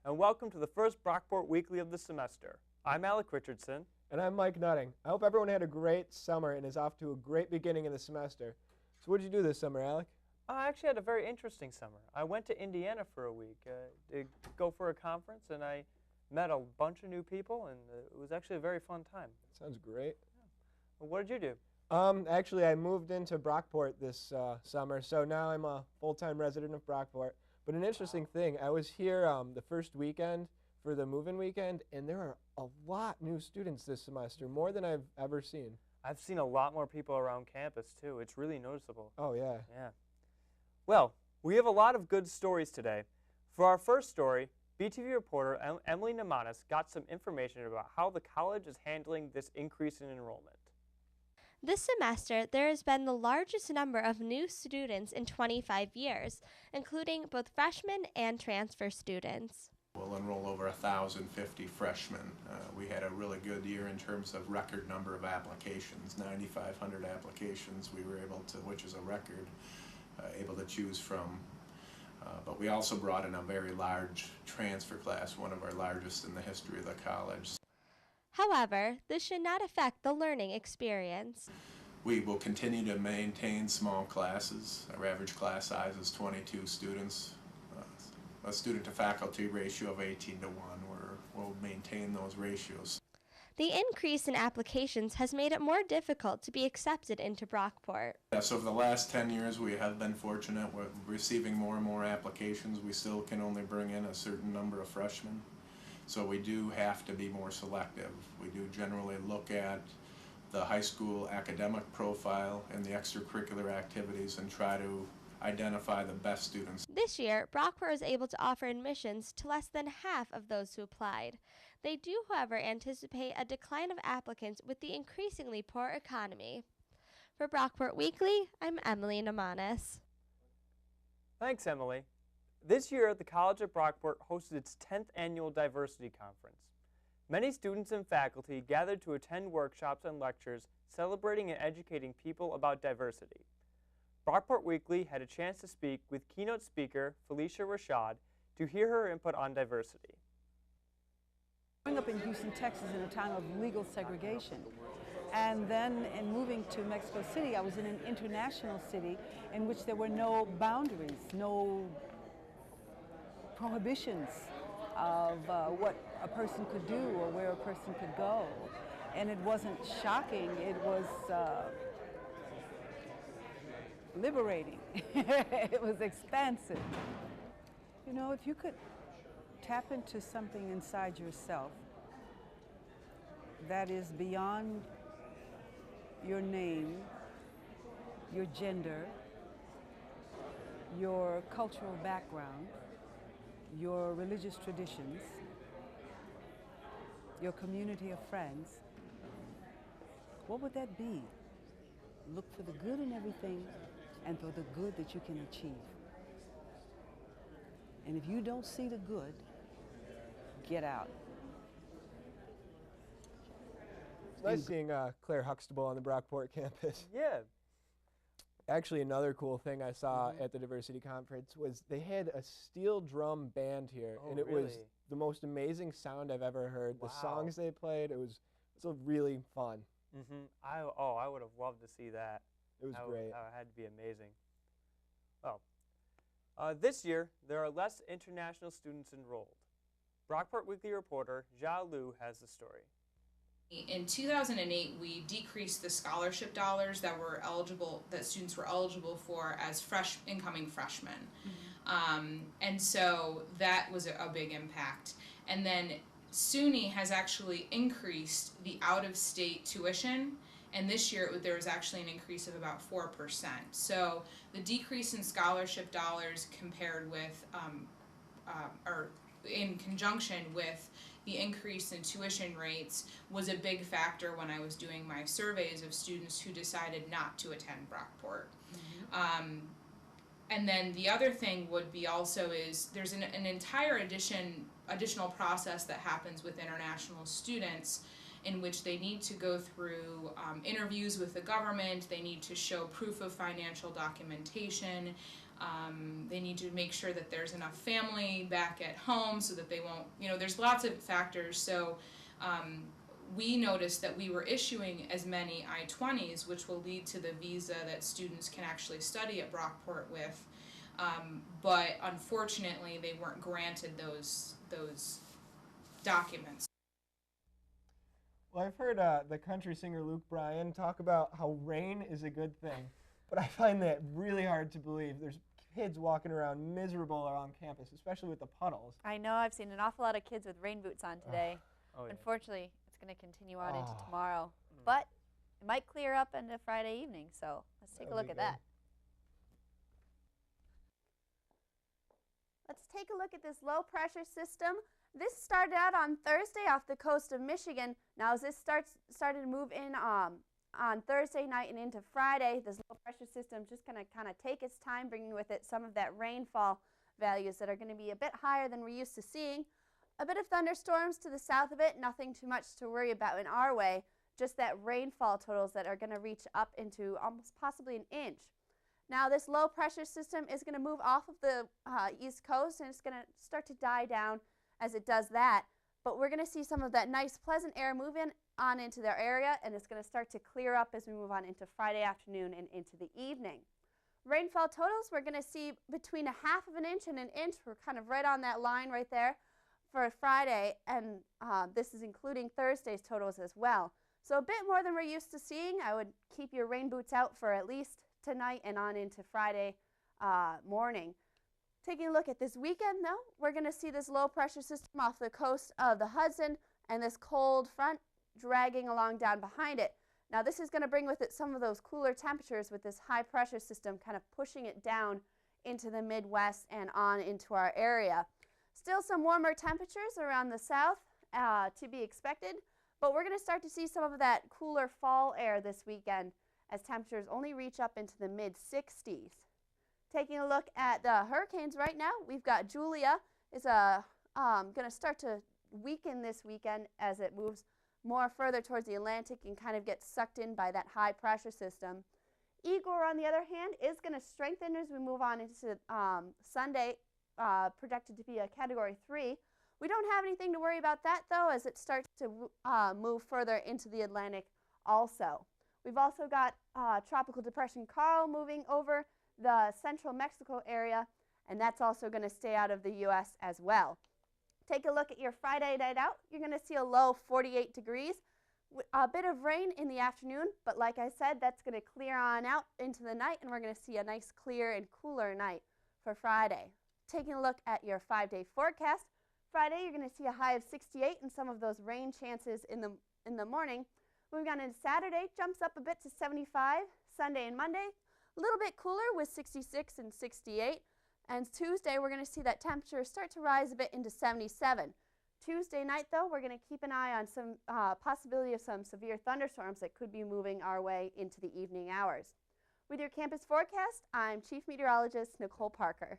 and welcome to the first Brockport Weekly of the semester. I'm Alec Richardson. And I'm Mike Nutting. I hope everyone had a great summer and is off to a great beginning of the semester. So what did you do this summer, Alec? I actually had a very interesting summer. I went to Indiana for a week to go for a conference, and I met a bunch of new people, and it was actually a very fun time. Sounds great. Yeah. Well, what did you do? Actually, I moved into Brockport this summer, so now I'm a full-time resident of Brockport. But an interesting thing, I was here the first weekend for the move-in weekend, and there are a lot new students this semester, more than I've ever seen. I've seen a lot more people around campus, too. It's really noticeable. Oh, yeah. Yeah. Well, we have a lot of good stories today. For our first story, BTV reporter Emily Namanis got some information about how the college is handling this increase in enrollment. This semester, there has been the largest number of new students in 25 years, including both freshmen and transfer students. We'll enroll over 1,050 freshmen. We had a really good year in terms of record number of applications, 9,500 applications we were able to, which is a record, able to choose from. But we also brought in a very large transfer class, one of our largest in the history of the college. However, this should not affect the learning experience. We will continue to maintain small classes. Our average class size is 22 students. A student-to-faculty ratio of 18:1. We'll maintain those ratios. The increase in applications has made it more difficult to be accepted into Brockport. Yes, over the last 10 years we have been fortunate. We're receiving more and more applications. We still can only bring in a certain number of freshmen. So we do have to be more selective. We do generally look at the high school academic profile and the extracurricular activities and try to identify the best students. This year, Brockport was able to offer admissions to less than half of those who applied. They do, however, anticipate a decline of applicants with the increasingly poor economy. For Brockport Weekly, I'm Emily Namanis. Thanks, Emily. This year, the College at Brockport hosted its 10th annual Diversity Conference. Many students and faculty gathered to attend workshops and lectures celebrating and educating people about diversity. Brockport Weekly had a chance to speak with keynote speaker Phylicia Rashad to hear her input on diversity. Growing up in Houston, Texas in a time of legal segregation, and then in moving to Mexico City, I was in an international city in which there were no boundaries, no prohibitions of what a person could do or where a person could go. And it wasn't shocking, it was liberating. It was expansive. You know, if you could tap into something inside yourself that is beyond your name, your gender, your cultural background, your religious traditions, your community of friends, what would that be? Look for the good in everything and for the good that you can achieve. And if you don't see the good, get out. It's nice seeing Claire Huxtable on the Brockport campus. Yeah. Actually, another cool thing I saw at the Diversity Conference was they had a steel drum band here, and it was the most amazing sound I've ever heard. Wow. The songs they played, it was really fun. I would have loved to see that. It was great. That had to be amazing. Well, this year, there are less international students enrolled. Brockport Weekly reporter Jia Lu has the story. In 2008, we decreased the scholarship dollars that students were eligible for as incoming freshmen. And so that was a big impact. And then SUNY has actually increased the out-of-state tuition, and this year there was actually an increase of about 4%. So the decrease in scholarship dollars compared with, or in conjunction with the increase in tuition rates was a big factor when I was doing my surveys of students who decided not to attend Brockport. And then the other thing would be also is there's an entire additional process that happens with international students in which they need to go through interviews with the government, they need to show proof of financial documentation, They need to make sure that there's enough family back at home so that they won't, there's lots of factors. So we noticed that we were issuing as many I-20s, which will lead to the visa that students can actually study at Brockport with. But unfortunately, they weren't granted those documents. Well, I've heard the country singer Luke Bryan talk about how rain is a good thing, but I find that really hard to believe. There's kids walking around miserable around campus, especially with the puddles. I know, I've seen an awful lot of kids with rain boots on today. Oh, yeah. Unfortunately, it's going to continue on into tomorrow. But it might clear up into Friday evening, so let's take a look at that. Let's take a look at this low pressure system. This started out on Thursday off the coast of Michigan. Now as this started to move in on Thursday night and into Friday, this low pressure system just going to kind of take its time, bringing with it some of that rainfall values that are going to be a bit higher than we're used to seeing. A bit of thunderstorms to the south of it, nothing too much to worry about in our way, just that rainfall totals that are going to reach up into almost possibly an inch. Now this low pressure system is going to move off of the east coast, and it's going to start to die down as it does that. But we're going to see some of that nice pleasant air move on into their area, and it's going to start to clear up as we move on into Friday afternoon and into the evening. Rainfall totals, we're going to see between 1/2 of an inch and an inch. We're kind of right on that line right there for Friday, and this is including Thursday's totals as well. So a bit more than we're used to seeing. I would keep your rain boots out for at least tonight and on into Friday morning. Taking a look at this weekend, though, we're going to see this low pressure system off the coast of the Hudson and this cold front dragging along down behind it. Now this is going to bring with it some of those cooler temperatures with this high pressure system kind of pushing it down into the Midwest and on into our area. Still some warmer temperatures around the south to be expected, but we're going to start to see some of that cooler fall air this weekend as temperatures only reach up into the mid-60s. Taking a look at the hurricanes right now, we've got Julia is going to start to weaken this weekend as it moves more further towards the Atlantic and kind of gets sucked in by that high pressure system. Igor, on the other hand, is going to strengthen as we move on into Sunday, projected to be a Category 3. We don't have anything to worry about that, though, as it starts to move further into the Atlantic also. We've also got Tropical Depression Carl moving over the central Mexico area, and that's also going to stay out of the U.S. as well. Take a look at your Friday night out. You're going to see a low 48 degrees. A bit of rain in the afternoon, but like I said, that's going to clear on out into the night, and we're going to see a nice clear and cooler night for Friday. Taking a look at your 5-day forecast, Friday you're going to see a high of 68 and some of those rain chances in the morning. Moving on into Saturday, jumps up a bit to 75. Sunday and Monday, a little bit cooler with 66 and 68. And Tuesday, we're going to see that temperature start to rise a bit into 77. Tuesday night, though, we're going to keep an eye on some possibility of some severe thunderstorms that could be moving our way into the evening hours. With your campus forecast, I'm Chief Meteorologist Nicole Parker.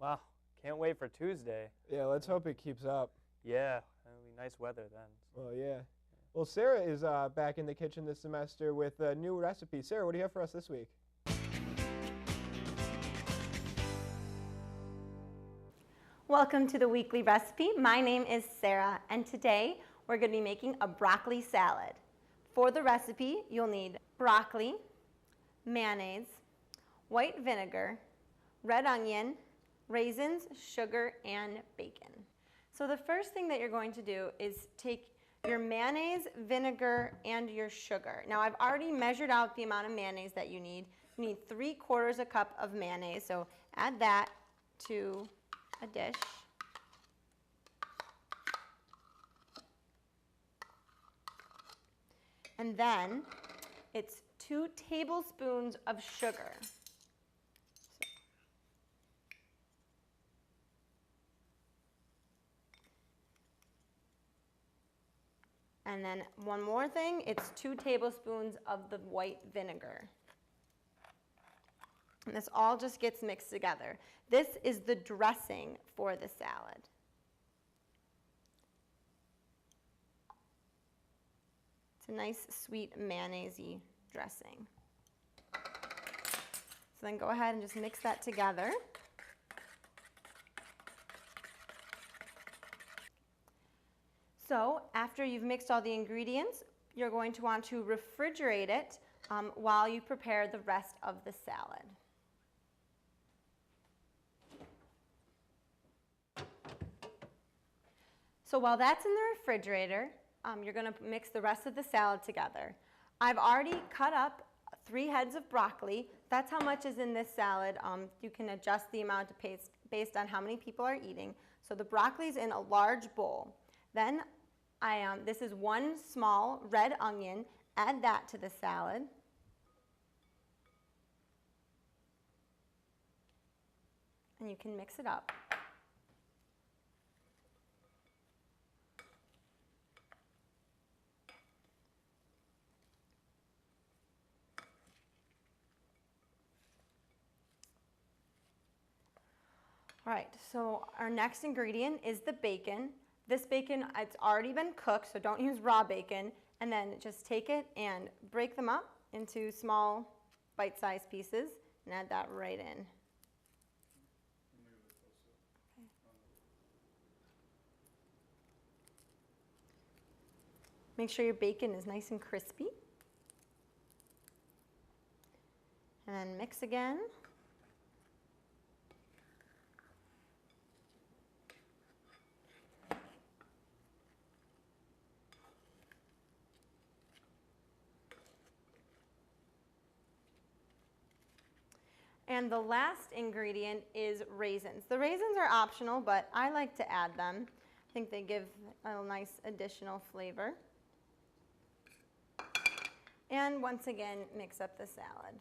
Wow, can't wait for Tuesday. Yeah, let's hope it keeps up. Yeah, it'll be nice weather then. Well, yeah. Well, Sarah is back in the kitchen this semester with a new recipe. Sarah, what do you have for us this week? Welcome to the weekly recipe. My name is Sarah, and today we're going to be making a broccoli salad. For the recipe, you'll need broccoli, mayonnaise, white vinegar, red onion, raisins, sugar, and bacon. So the first thing that you're going to do is take your mayonnaise, vinegar, and your sugar. Now I've already measured out the amount of mayonnaise that you need. You need 3/4 cup of mayonnaise, so add that to a dish. And then it's 2 tablespoons of sugar. And then one more thing, it's 2 tablespoons of the white vinegar. And this all just gets mixed together. This is the dressing for the salad. It's a nice, sweet, mayonnaise-y dressing. So then go ahead and just mix that together. So after you've mixed all the ingredients, you're going to want to refrigerate it while you prepare the rest of the salad. So while that's in the refrigerator, you're going to mix the rest of the salad together. I've already cut up 3 heads of broccoli. That's how much is in this salad. You can adjust the amount of paste based on how many people are eating. So the broccoli is in a large bowl. Then this is 1 small red onion. Add that to the salad. And you can mix it up. All right, so our next ingredient is the bacon. This bacon, it's already been cooked, so don't use raw bacon. And then just take it and break them up into small bite-sized pieces and add that right in. Okay. Make sure your bacon is nice and crispy. And then mix again. And the last ingredient is raisins. The raisins are optional, but I like to add them. I think they give a nice additional flavor. And once again, mix up the salad.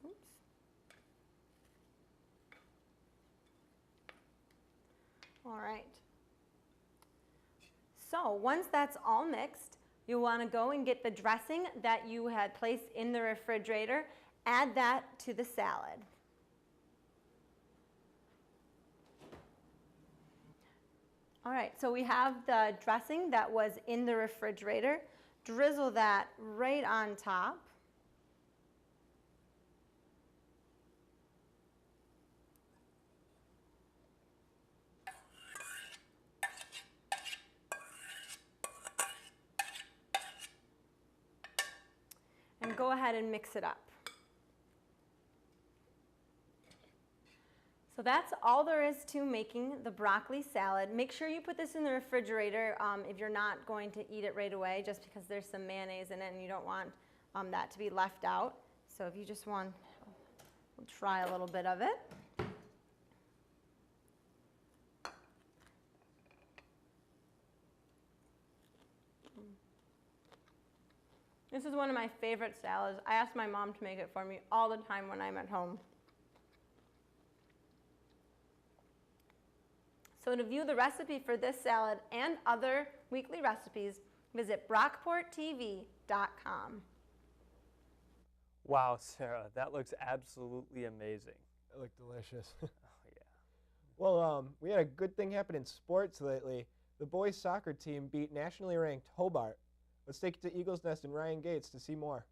Oops. All right. So once that's all mixed, you'll want to go and get the dressing that you had placed in the refrigerator. Add that to the salad. All right, so we have the dressing that was in the refrigerator. Drizzle that right on top. And go ahead and mix it up. So that's all there is to making the broccoli salad. Make sure you put this in the refrigerator if you're not going to eat it right away, just because there's some mayonnaise in it and you don't want that to be left out. So if you just want, we'll try a little bit of it. This is one of my favorite salads. I ask my mom to make it for me all the time when I'm at home. So to view the recipe for this salad and other weekly recipes, visit brockporttv.com. Wow, Sarah, that looks absolutely amazing. It looked delicious. Oh, yeah. Well, we had a good thing happen in sports lately. The boys soccer team beat nationally ranked Hobart. Let's take it to Eagles Nest and Ryan Gates to see more.